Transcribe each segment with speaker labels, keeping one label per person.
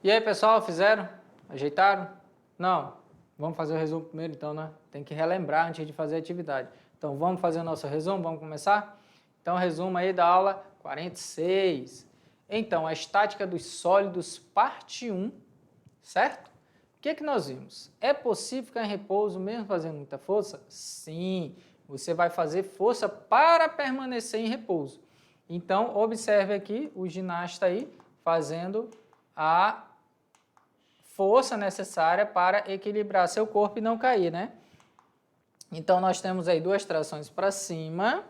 Speaker 1: E aí, pessoal, fizeram? Ajeitaram? Não. Vamos fazer o resumo primeiro, então, né? Tem que relembrar antes de fazer a atividade. Então, vamos fazer o nosso resumo? Vamos começar? Então, resumo aí da aula 46. Então, a estática dos sólidos, parte 1, certo? O que nós vimos? É possível ficar em repouso mesmo fazendo muita força? Sim. Você vai fazer força para permanecer em repouso. Então, observe aqui o ginasta aí fazendo a força necessária para equilibrar seu corpo e não cair, né? Então, nós temos aí duas trações para cima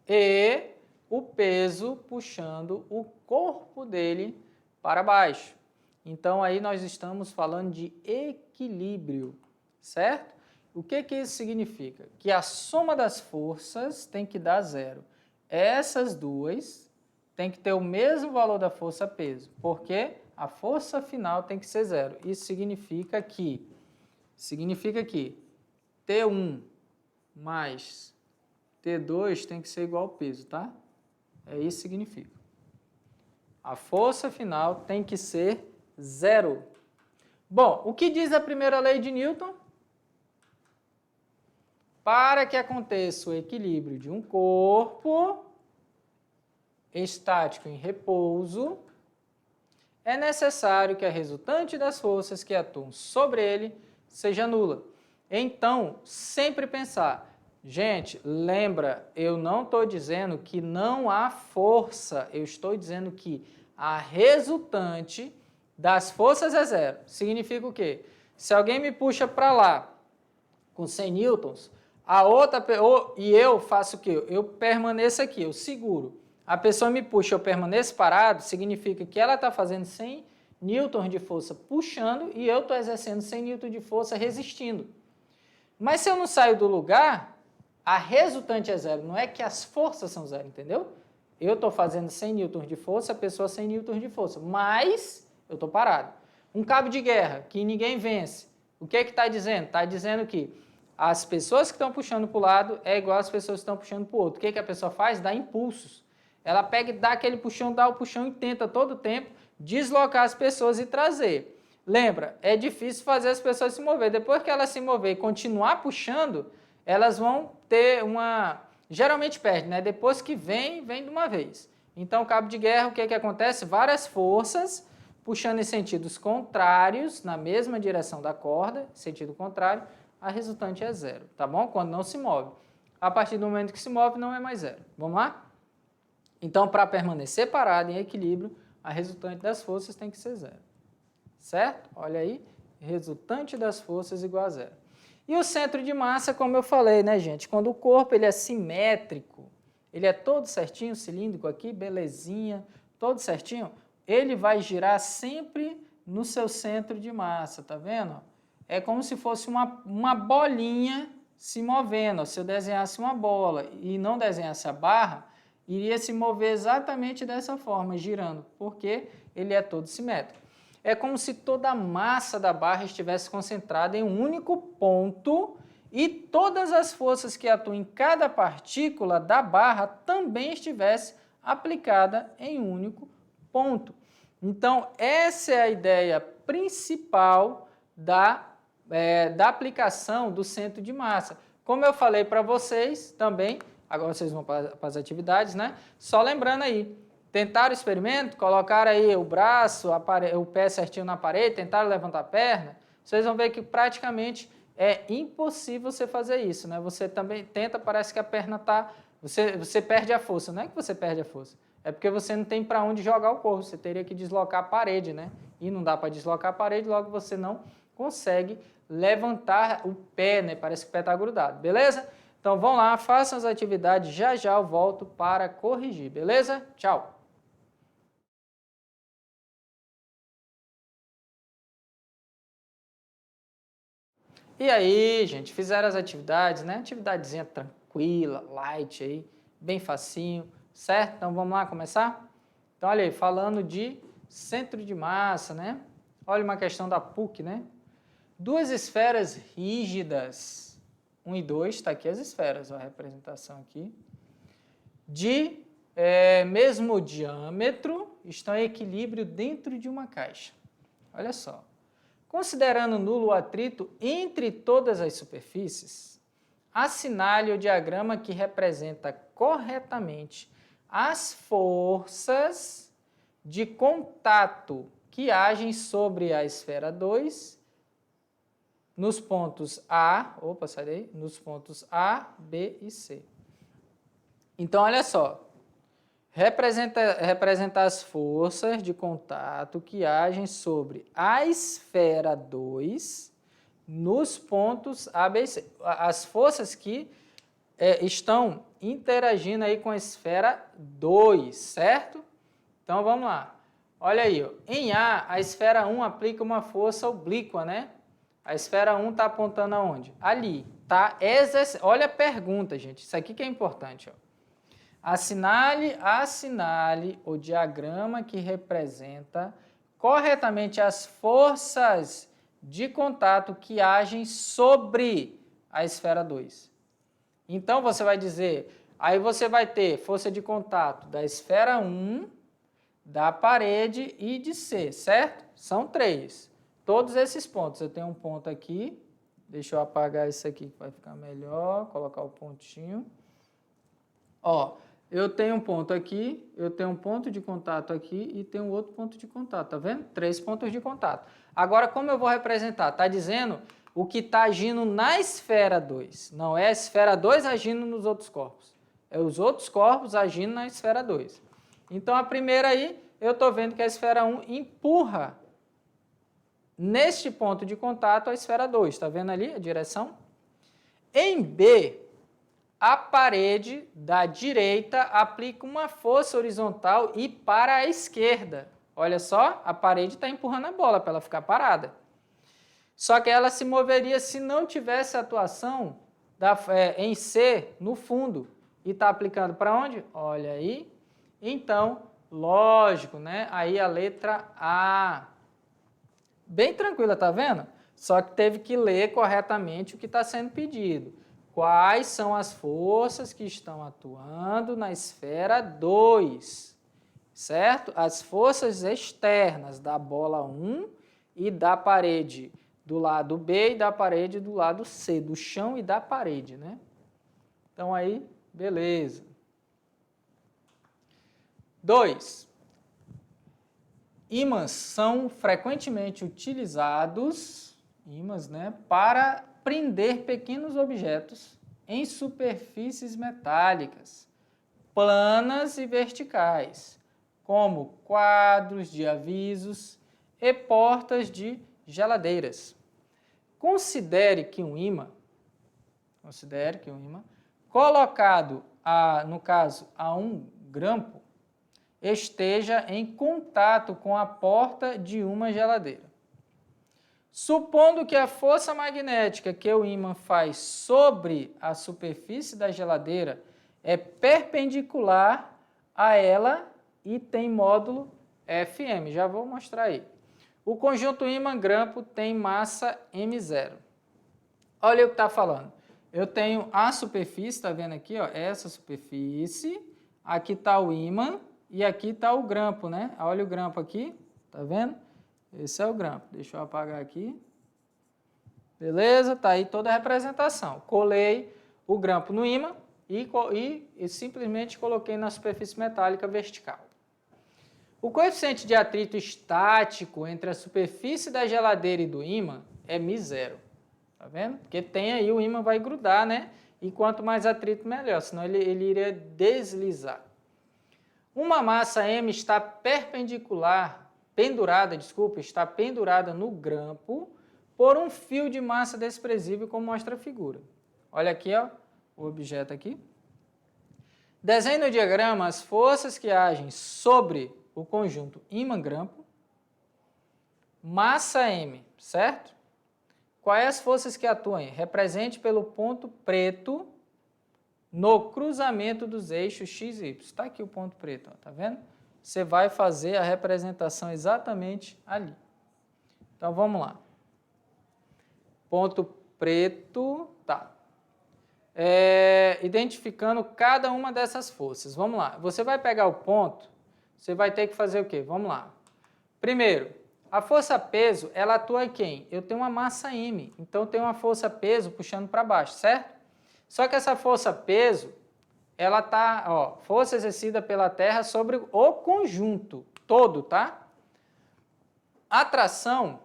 Speaker 1: e o peso puxando o corpo dele para baixo. Então, aí nós estamos falando de equilíbrio, certo? O que isso significa? Que a soma das forças tem que dar zero. Essas duas têm que ter o mesmo valor da força-peso, porque a força final tem que ser zero. Isso significa que T1 mais T2 tem que ser igual ao peso, tá? É isso que significa. A força final tem que ser zero. Bom, o que diz a primeira lei de Newton? Para que aconteça o equilíbrio de um corpo estático em repouso, é necessário que a resultante das forças que atuam sobre ele seja nula. Então, sempre pensar, gente, lembra, eu não estou dizendo que não há força, eu estou dizendo que a resultante das forças é zero. Significa o quê? Se alguém me puxa para lá com 100 newtons, a outra, e eu faço o quê? Eu permaneço aqui, eu seguro. A pessoa me puxa, eu permaneço parado, significa que ela está fazendo 100 newtons de força puxando e eu estou exercendo 100 newtons de força resistindo. Mas se eu não saio do lugar, a resultante é zero, não é que as forças são zero, entendeu? Eu estou fazendo 100 newtons de força, a pessoa 100 newtons de força, mas eu estou parado. Um cabo de guerra que ninguém vence, o que está dizendo? Está dizendo que as pessoas que estão puxando para o lado é igual às pessoas que estão puxando para o outro. O que a pessoa faz? Dá impulsos. Ela pega e dá aquele puxão, dá o puxão e tenta todo o tempo deslocar as pessoas e trazer. Lembra, é difícil fazer as pessoas se mover. Depois que elas se mover e continuar puxando, elas vão ter uma... Geralmente perde, né? Depois que vem de uma vez. Então, cabo de guerra, o que acontece? Várias forças puxando em sentidos contrários, na mesma direção da corda, sentido contrário, a resultante é zero, tá bom? Quando não se move. A partir do momento que se move, não é mais zero. Vamos lá? Então, para permanecer parado em equilíbrio, a resultante das forças tem que ser zero. Certo? Olha aí, resultante das forças igual a zero. E o centro de massa, como eu falei, né, gente? Quando o corpo ele é simétrico, ele é todo certinho, cilíndrico aqui, belezinha, todo certinho, ele vai girar sempre no seu centro de massa, tá vendo? É como se fosse uma bolinha se movendo. Se eu desenhasse uma bola e não desenhasse a barra, iria se mover exatamente dessa forma, girando, porque ele é todo simétrico. É como se toda a massa da barra estivesse concentrada em um único ponto e todas as forças que atuam em cada partícula da barra também estivesse aplicada em um único ponto. Então, essa é a ideia principal da aplicação do centro de massa. Como eu falei para vocês também, agora vocês vão para as atividades, né? Só lembrando aí, tentaram o experimento, colocaram aí o braço, o pé certinho na parede, tentaram levantar a perna, vocês vão ver que praticamente é impossível você fazer isso, né? Você também tenta, parece que a perna está... Você perde a força, não é que você perde a força, é porque você não tem para onde jogar o corpo, você teria que deslocar a parede, né? E não dá para deslocar a parede, logo você não consegue levantar o pé, né? Parece que o pé está grudado, beleza? Então vão lá, façam as atividades, já eu volto para corrigir, beleza? Tchau! E aí, gente, fizeram as atividades, né? Atividadezinha tranquila, light aí, bem facinho, certo? Então vamos lá começar? Então olha aí, falando de centro de massa, né? Olha uma questão da PUC, né? Duas esferas rígidas, 1 e 2, está aqui as esferas, ó, a representação aqui, de mesmo diâmetro, estão em equilíbrio dentro de uma caixa. Olha só. Considerando nulo o atrito entre todas as superfícies, assinale o diagrama que representa corretamente as forças de contato que agem sobre a esfera 2 nos pontos A, nos pontos A, B e C. Então, olha só, representa as forças de contato que agem sobre a esfera 2 nos pontos A, B e C. As forças que estão interagindo aí com a esfera 2, certo? Então, vamos lá. Olha aí, ó. Em a esfera 1 aplica uma força oblíqua, né? A esfera 1 está apontando aonde? Ali. Tá? Olha a pergunta, gente. Isso aqui que é importante, ó. Assinale o diagrama que representa corretamente as forças de contato que agem sobre a esfera 2. Então, você vai dizer, aí você vai ter força de contato da esfera 1, da parede e de C, certo? São 3. Todos esses pontos. Eu tenho um ponto aqui, deixa eu apagar isso aqui que vai ficar melhor, colocar o pontinho. Ó, eu tenho um ponto aqui, eu tenho um ponto de contato aqui e tenho outro ponto de contato, tá vendo? 3 pontos de contato. Agora, como eu vou representar? Tá dizendo o que está agindo na esfera 2. Não é a esfera 2 agindo nos outros corpos. É os outros corpos agindo na esfera 2. Então, a primeira aí, eu estou vendo que a esfera 1 empurra neste ponto de contato a esfera 2. Está vendo ali a direção? Em B, a parede da direita aplica uma força horizontal e para a esquerda. Olha só, a parede está empurrando a bola para ela ficar parada. Só que ela se moveria se não tivesse atuação em C, no fundo. E está aplicando para onde? Olha aí. Então, lógico, né? Aí a letra A. Bem tranquila, tá vendo? Só que teve que ler corretamente o que está sendo pedido. Quais são as forças que estão atuando na esfera 2, certo? As forças externas da bola 1 e da parede do lado B e da parede do lado C, do chão e da parede, né? Então aí, beleza. 2. Ímãs são frequentemente utilizados, né, para prender pequenos objetos em superfícies metálicas, planas e verticais, como quadros de avisos e portas de geladeiras. Considere que um ímã colocado, no caso, a um grampo, esteja em contato com a porta de uma geladeira. Supondo que a força magnética que o ímã faz sobre a superfície da geladeira é perpendicular a ela e tem módulo Fm. Já vou mostrar aí. O conjunto ímã-grampo tem massa M0. Olha o que está falando. Eu tenho a superfície, está vendo aqui? Ó, essa superfície. Aqui está o ímã e aqui está o grampo, né? Olha o grampo aqui, está vendo? Esse é o grampo. Deixa eu apagar aqui. Beleza? Está aí toda a representação. Colei o grampo no ímã e simplesmente coloquei na superfície metálica vertical. O coeficiente de atrito estático entre a superfície da geladeira e do ímã é μ0. Tá vendo? Porque tem aí, o ímã vai grudar, né? E quanto mais atrito, melhor. Senão ele iria deslizar. Uma massa M está pendurada no grampo por um fio de massa desprezível, como mostra a figura. Olha aqui, ó, o objeto aqui. Desenhe no diagrama as forças que agem sobre o conjunto ímã-grampo, massa M, certo? Quais as forças que atuam? Represente pelo ponto preto no cruzamento dos eixos X e Y. Está aqui o ponto preto, ó, tá vendo? Você vai fazer a representação exatamente ali. Então, vamos lá. Ponto preto, tá. Identificando cada uma dessas forças. Vamos lá. Você vai pegar o ponto, você vai ter que fazer o quê? Vamos lá. Primeiro, A força-peso, ela atua em quem? Eu tenho uma massa M, então eu tenho uma força-peso puxando para baixo, certo? Só que essa força-peso, ela tá, ó, força exercida pela Terra sobre o conjunto todo, tá? A tração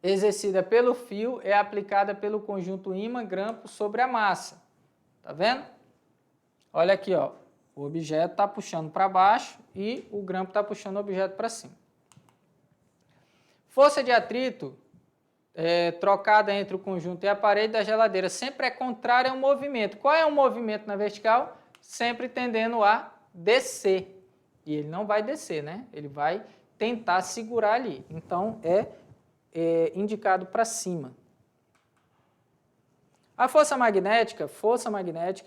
Speaker 1: exercida pelo fio é aplicada pelo conjunto ímã-grampo sobre a massa. Tá vendo? Olha aqui, ó. O objeto está puxando para baixo e o grampo está puxando o objeto para cima. Força de atrito trocada entre o conjunto e a parede da geladeira sempre é contrária ao movimento. Qual é o movimento na vertical? Sempre tendendo a descer. E ele não vai descer, né? Ele vai tentar segurar ali. Então, é indicado para cima. A força magnética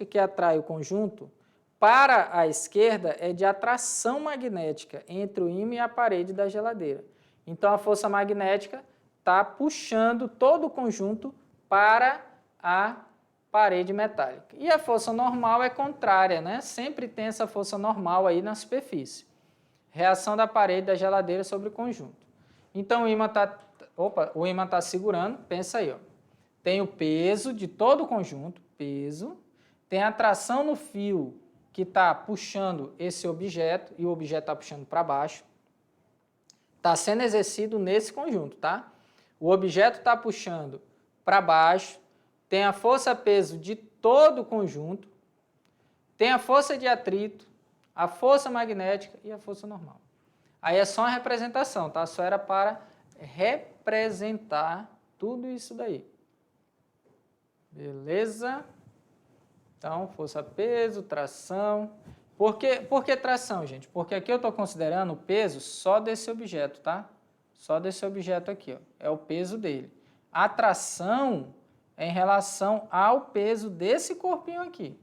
Speaker 1: que atrai o conjunto para a esquerda é de atração magnética entre o ímã e a parede da geladeira. Então, a força magnética está puxando todo o conjunto para a parede metálica. E a força normal é contrária, né? Sempre tem essa força normal aí na superfície. Reação da parede da geladeira sobre o conjunto. Então, o ímã está segurando, pensa aí, ó. Tem o peso de todo o conjunto, peso, tem a tração no fio que está puxando esse objeto e o objeto está puxando para baixo. Está sendo exercido nesse conjunto, tá? O objeto está puxando para baixo, tem a força-peso de todo o conjunto, tem a força de atrito, a força magnética e a força normal. Aí é só uma representação, tá? Só era para representar tudo isso daí. Beleza? Então, força-peso, tração. Por que tração, gente? Porque aqui eu estou considerando o peso só desse objeto, tá? Só desse objeto aqui, ó. É o peso dele. A tração é em relação ao peso desse corpinho aqui.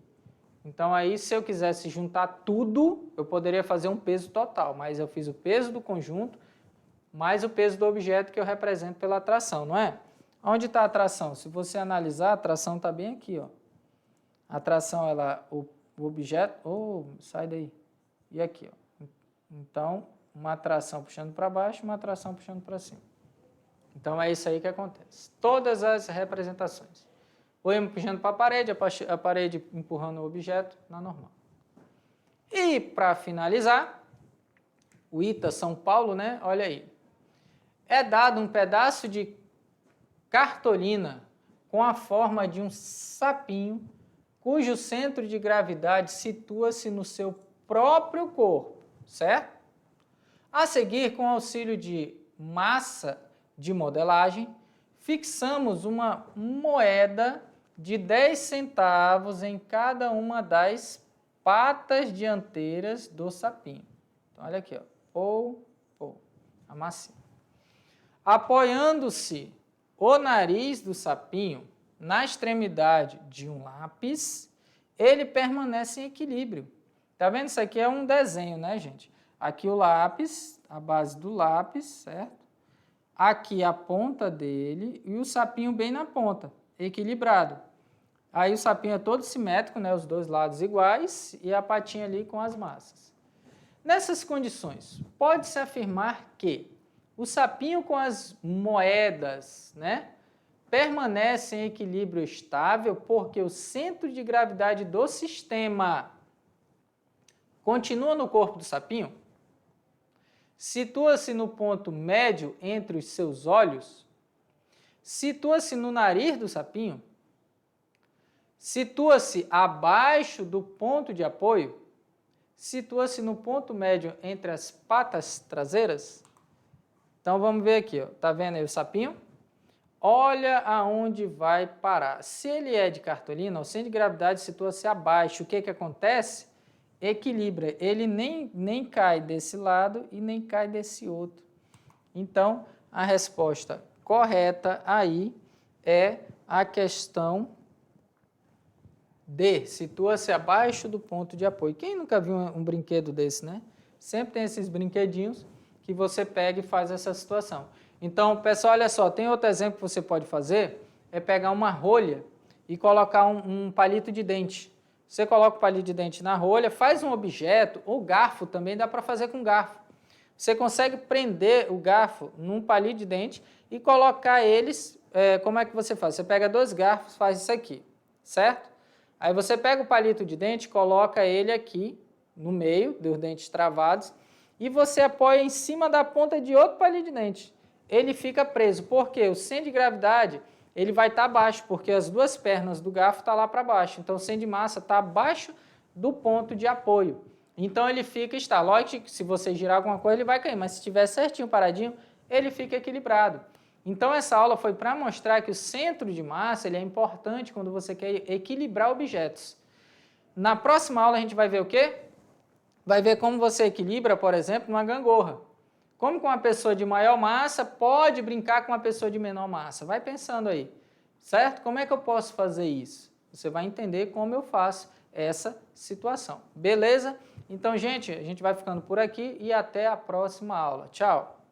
Speaker 1: Então, aí, se eu quisesse juntar tudo, eu poderia fazer um peso total, mas eu fiz o peso do conjunto mais o peso do objeto que eu represento pela tração, não é? Onde está a tração? Se você analisar, a tração está bem aqui, ó. A tração, o objeto... sai daí. E aqui, ó. Então, uma tração puxando para baixo, uma tração puxando para cima. Então, é isso aí que acontece. Todas as representações. O ímã puxando para a parede empurrando o objeto na normal. E, para finalizar, o ITA São Paulo, né? Olha aí. É dado um pedaço de cartolina com a forma de um sapinho, cujo centro de gravidade situa-se no seu próprio corpo, certo? A seguir, com auxílio de massa de modelagem, fixamos uma moeda de 10 centavos em cada uma das patas dianteiras do sapinho. Então, olha aqui, ó. A massinha. Apoiando-se o nariz do sapinho na extremidade de um lápis, ele permanece em equilíbrio. Tá vendo? Isso aqui é um desenho, né, gente? Aqui o lápis, a base do lápis, certo? Aqui a ponta dele e o sapinho bem na ponta, equilibrado. Aí o sapinho é todo simétrico, né, os dois lados iguais e a patinha ali com as massas. Nessas condições, pode-se afirmar que o sapinho com as moedas, né, permanece em equilíbrio estável porque o centro de gravidade do sistema continua no corpo do sapinho, situa-se no ponto médio entre os seus olhos, situa-se no nariz do sapinho, situa-se abaixo do ponto de apoio, situa-se no ponto médio entre as patas traseiras. Então, vamos ver aqui, ó. Tá vendo aí o sapinho? Olha aonde vai parar. Se ele é de cartolina, o centro de gravidade situa-se abaixo. O que acontece? Equilibra. Ele nem cai desse lado e nem cai desse outro. Então, a resposta correta aí é a questão D. Situa-se abaixo do ponto de apoio. Quem nunca viu um brinquedo desse, né? Sempre tem esses brinquedinhos que você pega e faz essa situação. Então, pessoal, olha só, tem outro exemplo que você pode fazer, é pegar uma rolha e colocar um palito de dente. Você coloca o palito de dente na rolha, faz um objeto, ou garfo também dá para fazer com garfo. você consegue prender o garfo num palito de dente e colocar eles, como é que você faz? Você pega 2 garfos, faz isso aqui, certo? Aí você pega o palito de dente, coloca ele aqui no meio dos dentes travados e você apoia em cima da ponta de outro palito de dente. Ele fica preso, porque o centro de gravidade ele vai estar abaixo, porque as 2 pernas do garfo estão lá para baixo. Então o centro de massa está abaixo do ponto de apoio. Então ele fica estável. Lógico que se você girar alguma coisa ele vai cair, mas se estiver certinho, paradinho, ele fica equilibrado. Então essa aula foi para mostrar que o centro de massa ele é importante quando você quer equilibrar objetos. Na próxima aula a gente vai ver o quê? Vai ver como você equilibra, por exemplo, uma gangorra. Como que uma pessoa de maior massa pode brincar com uma pessoa de menor massa? Vai pensando aí, certo? Como é que eu posso fazer isso? Você vai entender como eu faço essa situação. Beleza? Então, gente, a gente vai ficando por aqui e até a próxima aula. Tchau!